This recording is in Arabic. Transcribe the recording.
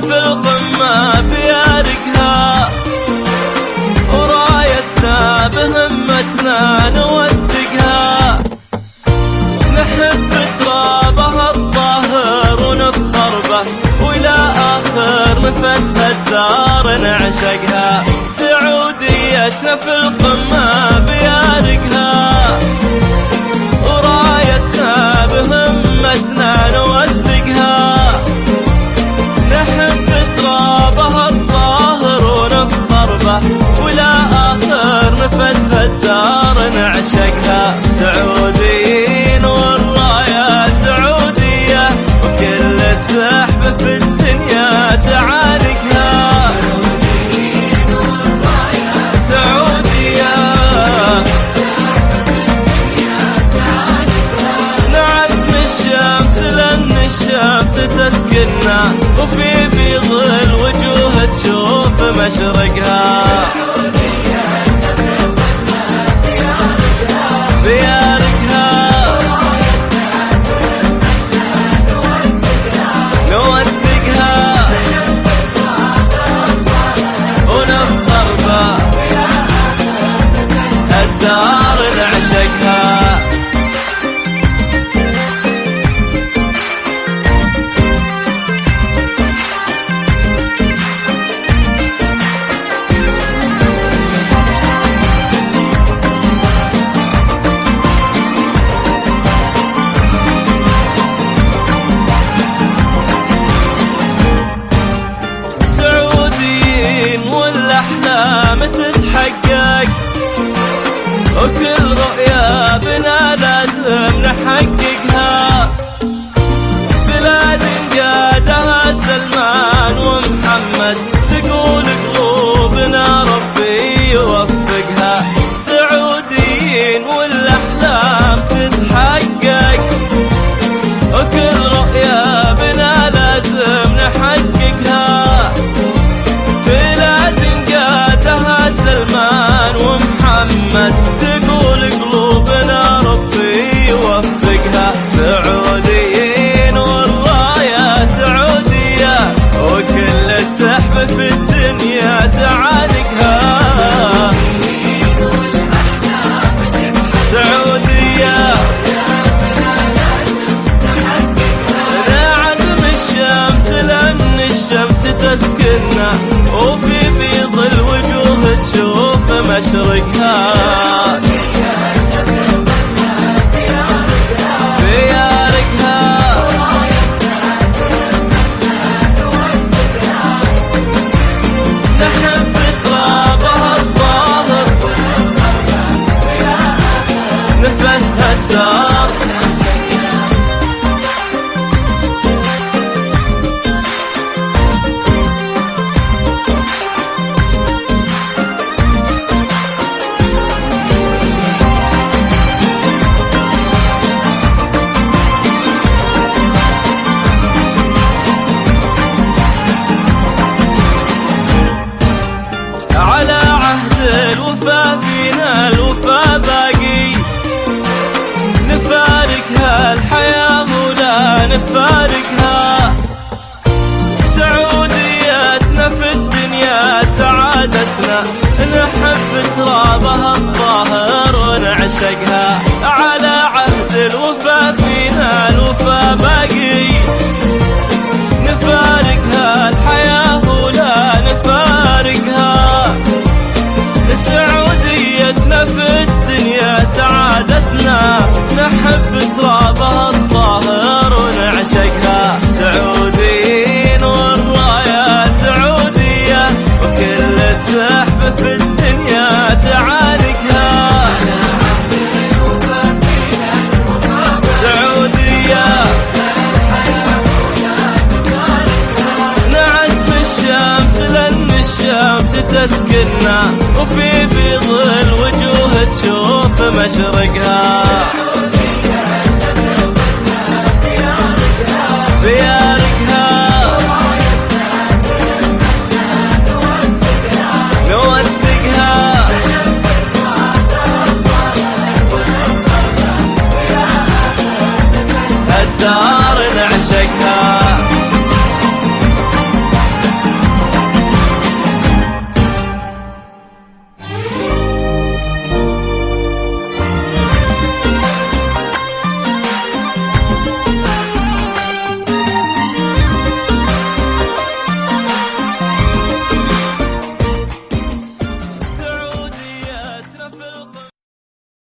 في القمة بيارقها، ورايتنا بهمتنا نوثقها. نحب ترابها الطاهر ونفخر به، وإلى آخر نفس هالدار نعشقها. سعوديتنا في القمة بيارقها، ورايتنا بهمتنا نوثقها. نحب ترابها الطاهر ونفخر به، وإلى آخر نفس هالدار نعشقها. سعوديين والراية سعودية، وكل السحب في الدنيا تعانقها. سعودية نعتم الشمس لأن الشمس تسكننا، وفي بيض الوجوه تشوف مشرقها. بيارقها نوثقها ونفخر بها، الدار نعشقها. تتحقق وكل رؤيا بنا لازم نحققها. بلاد قادها سلمان ومحمد، تقول قلوبنا ربي يوفقها. سعوديين والأحلام تتحقق وكل رؤيا بنا لازم نحققها. سلمان ومحمد، تقول قلوبنا ربي يوفقها. سعوديين والراية سعودية، وكل السحب في الدنيا تعانقها. سعودية نعتم الشمس لأن الشمس تسكننا، وفي بيض الوجوه تشوف مشرقها. بيارقها نحب ترابها الطاهر، نفسها الدار. على عهد الوفا فينا الوفا باقي، نفارقها الحياة ولا نفارقها. سعوديتنا في الدنيا سعادتنا، نحب ترابها الطاهر ونعشقها. على عهد الوفا فينا الوفا باقي، نفارقها الحياة ولا نفارقها. سعوديتنا في الدنيا سعادتنا، نحب ترابها الطاهر ونعشقها. سعوديين والراية سعودية، وكل السحب في الدنيا تعانقها. سعودية نعتم الشمس لأن الشمس تسكننا، وفي بيض الوجوه تشوف مشرقها. بيارقها نوثقها. الدار